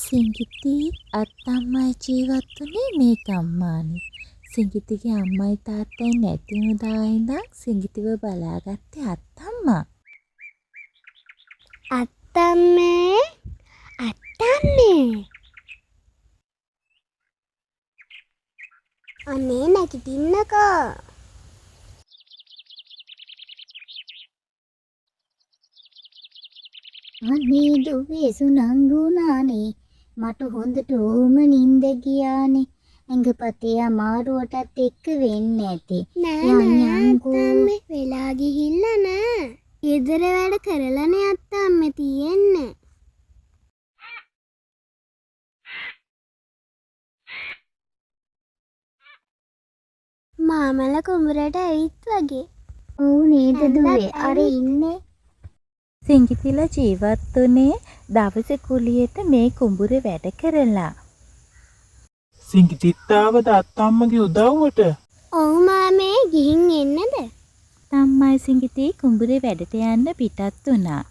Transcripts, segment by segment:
සිංගිති අත්තම්මයි ජීවත් වුණේ මේ ගම්මානේ. සිංගිතිගේ අම්මයි තාත්තයි නැති වුණා ඉඳන් සිංගිතිව බලාගත්තේ අත්තම්මා. අත්තම්මේ අත්තම්මේ අනේ නැගිටින්නකෝ. අනේ දුවේ සුනංගුනානේ මට හොඳට ඕම නින්ද ගියානේ. ඇඟපතේ අමාරුවටත් එක්ක වෙන්නේ නැති. නෑ අත්තම්මේ වෙලා ගිහිල්ලා නෑ. ගෙදර වැඩ කරලානේ අත්තම්මේ තියෙන්නේ. මාමල කුඹරට ඇවිත් වගේ. ඔව් නේද දුවේ අර ඉන්නේ. සිංගිතිලා ජීවත් වුණේ දවසේ කුලියට මේ කුඹුරේ වැඩ කරලා. සිංගිතිත් ආවද අත්තම්මගේ උදව්වට? ඔව් මාමේ ගිහින් එන්නද? තම්මයි සිංගිති කුඹුරේ වැඩට යන්න පිටත් වුණා.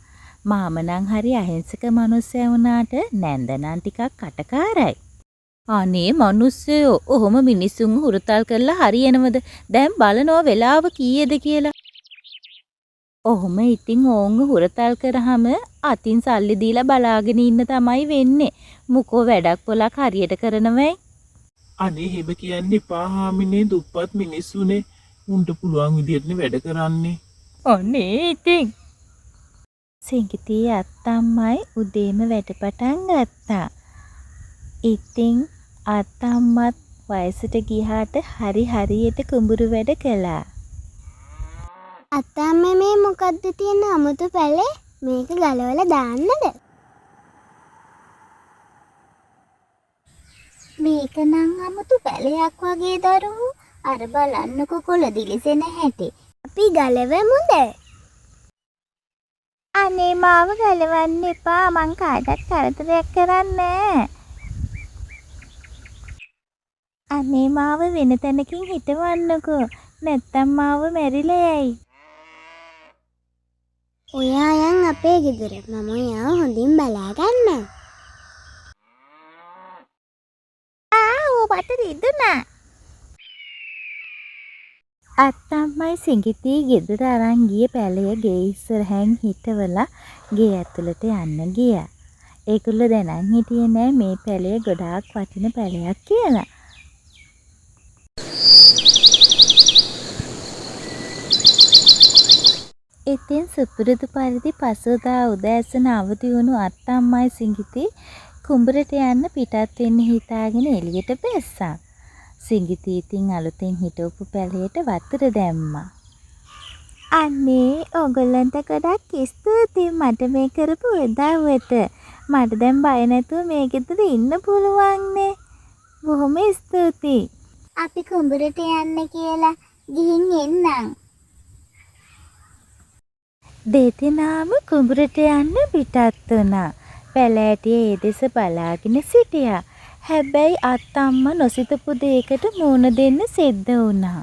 මාම නම් හරි අහිංසක මිනිස්සයා වුණාට නැන්ද නම් ටිකක් කටකාරයි. අනේ මිනිස්සයෝ ඔහොම මිනිසුන් හුරතල් කරලා හරියනවද? දැන් බලනවා වෙලාව කීයද කියලා. ඔහොම ඉතින් ඕංග හුරතල් කරාම අතින් සල්ලි දීලා බලාගෙන ඉන්න තමයි වෙන්නේ. මුකෝ වැඩක් පොලක් හරියට කරනවයි. අනේ එහෙම කියන්න එපා හාමිනේ, දුප්පත් මිනිස්සුනේ. උන්ට පුළුවන් විදිහටනේ වැඩ කරන්නේ. අනේ ඉතින් සිංගිති අත්තම්මයි උදේම වැඩ පටන් ගත්තා. ඉතින් අත්තම්මත් වයසට ගියාට හරියට කුඹුරු වැඩ කළා. අත්තම්මේ මේ මොකද්ද තියෙන අමුතු පැලේ? මේක ගලවලා දාන්නද? මේක නම් අමුතු පැලයක් වගේ දරුවෝ. අර බලන්නකො කොළ දිලිසෙන හැටි. අපි ගලවමුද? අනේ මාව ගලවන්න එපා. මං කාටවත් කරදරයක් කරන්නේ. අනේ මාව වෙන තැනකින් හිටවන්නකෝ. නැත්තම් මාව මැරිලා යයි. ඔයා යන් අපේ ගෙදර. මම ඔයාව හොඳින් බලාගන්නම්. මට රිදුනා. අත්තම්මයි සිංගිති ගෙදර අරන් ගිය පැලය ගේ ඉස්සරහින් හිටවලා ගේ ඇතුළට යන්න ගියා. ඒගොල්ලෝ දැනන් හිටියේ නෑ මේ පැලය ගොඩාක් වටින පැලයක් කියලා. ඉතින් සුපුරුදු පරිදි පසුදා උදෑසන අවදි වුණු අත්තම්මයි සිංගිති කුඹරට යන්න පිටත් වෙන්න හිතාගෙන එළියට බැස්සා. සිංගිති ඉතින් අලුතෙන් හිටවපු පැලයට වතුර දැම්මා. අනේ ඔයගොල්ලන්ට ගොඩක් ස්තුතියි මට මේ කරපු උදව්වට. මට දැන් බය නැතුව මේ ගෙදර ඉන්න පුළුවන්නේ. බොහොම ස්තුතියි. අපි කුඹරට යන්න කියලා ගිහින් එන්නම්. දෙදෙනාම කුඹරට යන්න පිටත් වුණා. පැලෑටිය ඒ දෙස බලාගෙන සිටියා. හැබැයි අත්තම්මා නොසිතපු දෙයකට මූණ දෙන්න සිද්ධ වුණා.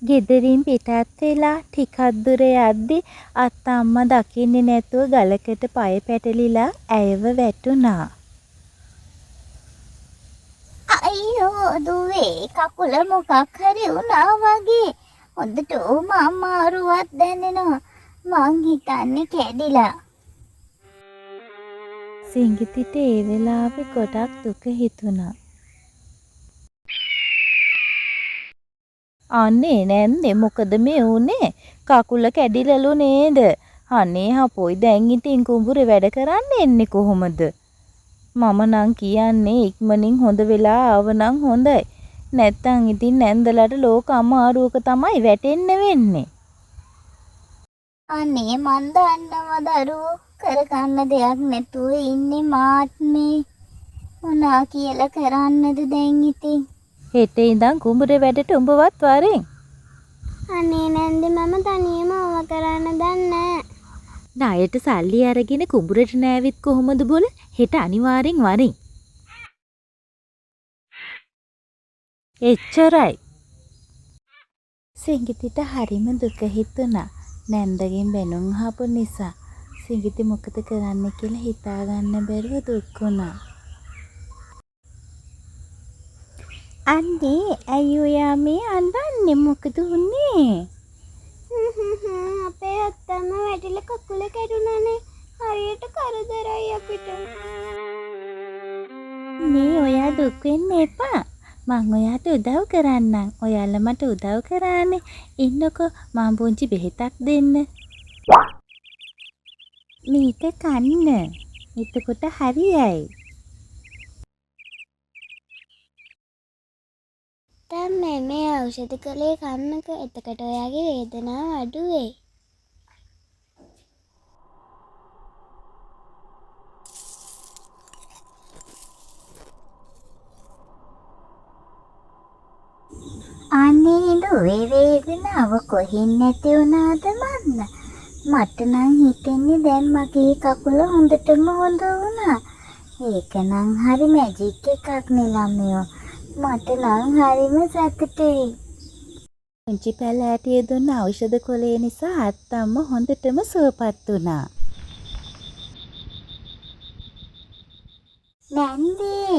ගෙදරින් පිටත් වෙලා ටිකක් දුර යද්දි අත්තම්මා දකින්නේ නැතුව ගලකට පය පැටලිලා ඇයව වැටුණා. අයියෝ දුවේ කකුල මොකක් හරි වුණා වගේ. හොඳට ඕම අමාරුවක් දැනෙනවා. මං හිතන්නේ කැඩිලා. සිංගිතිට ඒ වෙලාවේ ගොඩක් දුක හිතුණා. අනේ නැන්දේ මොකද මේ උනේ? කකුල කැඩිලලු නේද? අනේ හපොයි දැන් ඉතින් කුඹුරේ වැඩ කරන්න එන්නේ කොහොමද? මම නම් කියන්නේ ඉක්මනින් හොඳ වෙලා ආව නම් හොඳයි. නැත්තම් ඉතින් නැන්දලට ලෝක අමාරුවක තමයි වැටෙන්න වෙන්නේ. අනේ මන් දන්නවා දරුවෝ කරගන්න දෙයක් නැතුව ඉන්නේ මාත් මේ. මොනා කියලා කරන්නද දැන් ඉතින්? හෙට ඉඳන් කුඹුරේ වැඩට උඹවත් වරෙන්. අනේ නැන්ද මම තනියම ඕව කරන්න දන්නේ. ණයට සල්ලි අරගෙන කුඹුරට නෑවිත් කොහොමද බොල? හෙට අනිවාර්යෙන් වරෙන්. එච්චරයි. සිංගිතිට හරිම දුක හිතුණා. නැන්දගෙන් බැනුම් අහපු නිසා. සිඟිති මොකද කරන්න කියලා හිතාගන්න බැරුව දුක් වුණා. අන්නේ ඇයි ඔයා මේ අඬන්නේ? මොකද වුනේ? අපේ අත්තම්ම වැටිලා කකුල කැඩුනානේ. හරියට කරදරයි අපිට. මේ ඔයා දුක් වෙන්න එපා. මං ඔයාට උදව් කරන්නම්. ඔයාලා මට උදව් කරානේ. ඉන්නකෝ මං පුංචි බෙහෙතක් දෙන්න. මේක කන්න. එතකොට හරියයි. දැන් මේ ඖෂධ කලේ කන්නක. එතකොට ඔයාගේ වේදනාව අඩු වෙයි. අනේ දුවේ වේදනාව කොහෙන් නැති වුණාද මන්ද? මට නම් හිතෙන්නේ දැන් මගේ කකුල හොඳටම හොඳ වුණා. ඒක නම් හරි මැජික් එකක් නේ ළමයෝ. මට නම් හරිම සතුටුයි. පුංචි පැලෑටිය දුන්න ඖෂධ කොලේ නිසා අත්තම්ම හොඳටම සුවපත් වුණා. නැන්දේ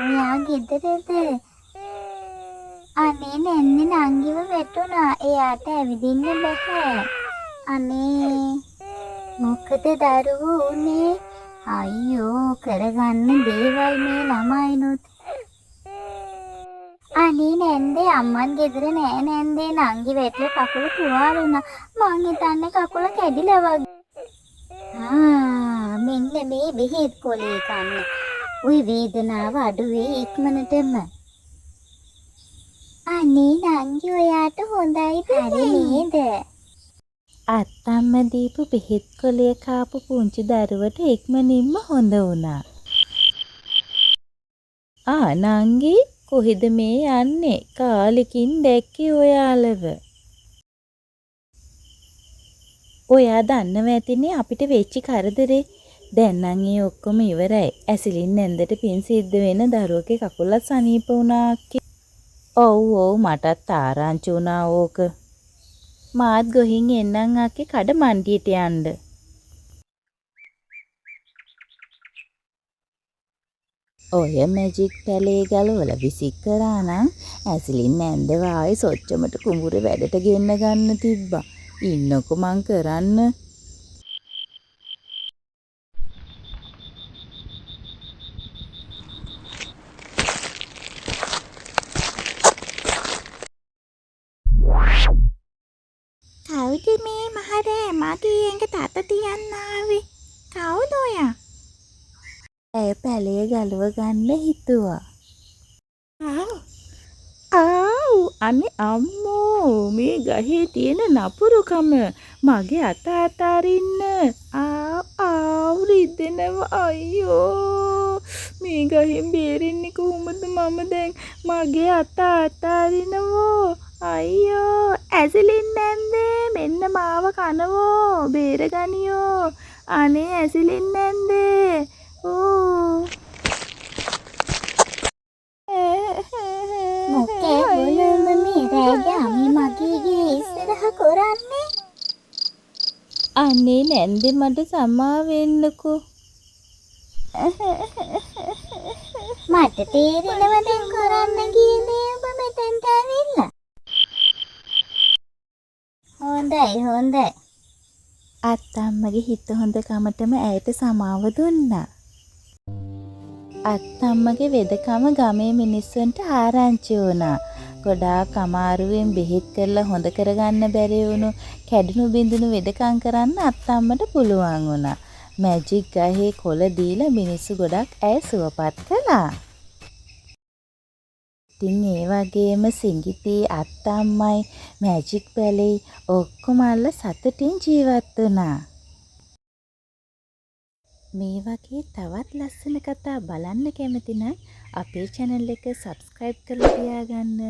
ඔයා ගෙදරද? අනේ නැන්දේ නංගිව වැටුණා. එයාට ඇවිදින්න බෑ. අනේ මොකද දරුවෝ උනේ? අයියෝ කරගන්න දේවල් මේ ළමයිනුත්. අනේ නැන්දේ අම්මන් ගෙදර නෑ නැන්දේ. නංගි වැටලා කකුල තුවාල වුණා. මං හිතන්නේ කකුල කැඩිලා වගේ. මෙන්න මේ බෙහෙත් කොලේ කන්න. උයි වේදනාව අඩු වෙයි ඉක්මනටම. අනේ නංගි ඔයාට හොඳයිද නේද? අත්තම්ම දීපු බෙහෙත් කොලේ කාපු පුංචි දරුවට ඉක්මනින්ම හොඳ වුණා. නංගි කොහෙද මේ යන්නේ? කාලෙකින් දැක්කේ ඔයාලව. ඔයා දන්නව ඇතිනේ අපිට වෙච්ච කරදරේ. දැන් නම් ඒ ඔක්කොම ඉවරයි. ඇසිලින් නැන්දට පින් සිද්ධ වෙන දරුවගේ කකුලත් සනීප වුණා. ඔව් මටත් ආරංචි වුණා ඕක. මාත් ගොහින් එන්නම් අක්කේ කඩ මණ්ඩියට යන්න. ඔය මැජික් පැලේ ගලවලා විසික් කරා නම් ඇසිලින් නැන්ද වායි සොච්චමට කුඹුරේ වැඩට ගෙන්න ගන්න තිබ්බා. ඉන්නකො මං කරන්න. කවුද මේ මහරෑ මගේ ඇඟ තත තියන්න ආවේ? කවුද ඔයා? ඇය පැලේ ගලව ගන්න හිතුවා. අනේ අම්මෝ මේ ගහේ තියෙන නපුරුකම මගේ අත අතාරින්න. රිදෙනවා අයියෝ. මේ ගහෙන් බේරෙන්නේ කොහොමද මම දැන්? මගේ අත අතාරිනවෝ අයියෝ. ඇසිලින් නැන්දේ මෙන්න මාව කනවෝ. බේරගනියෝ. අනේ ඇසිලින් නැන්දේ. මොකේ බොලම මේ රෑගාමි මගේගේ ඉස්සරහ කරන්නේ? අනේ නැන්දේ මට සමා වෙන්නකෝ. මට තේරෙනවා දැන් කරන්න ගියේ ඔබ මෙතෙන්ට ඇවිල්ලා. හොඳයි. අත්තම්මගේ හිත හොඳ කමටම ඇයට සමාව දුන්නා. අත්තම්මගේ වෙදකම ගමේ මිනිස්සුන්ට ආරංචි වුණා. ගොඩාක් අමාරුවෙන් බෙහෙත් කරලා හොඳ කරගන්න බැරි වුණු කැඩුණු බිඳුණු වෙදකම් කරන්න අත්තම්මට පුළුවන් වුණා. මැජික් ගහේ කොළ දීලා මිනිස්සු ගොඩක් ඇය සුවපත් කළා. ඉතින් ඒ වගේම සිඟිති අත්තම්මයි මැජික් පැලේ ඔක්කොම අල්ල සතුටින් ජීවත් වුණා. මේ වගේ තවත් ලස්සන කතා බලන්න කැමති නම් අපේ channel එක subscribe කරලා තියාගන්න.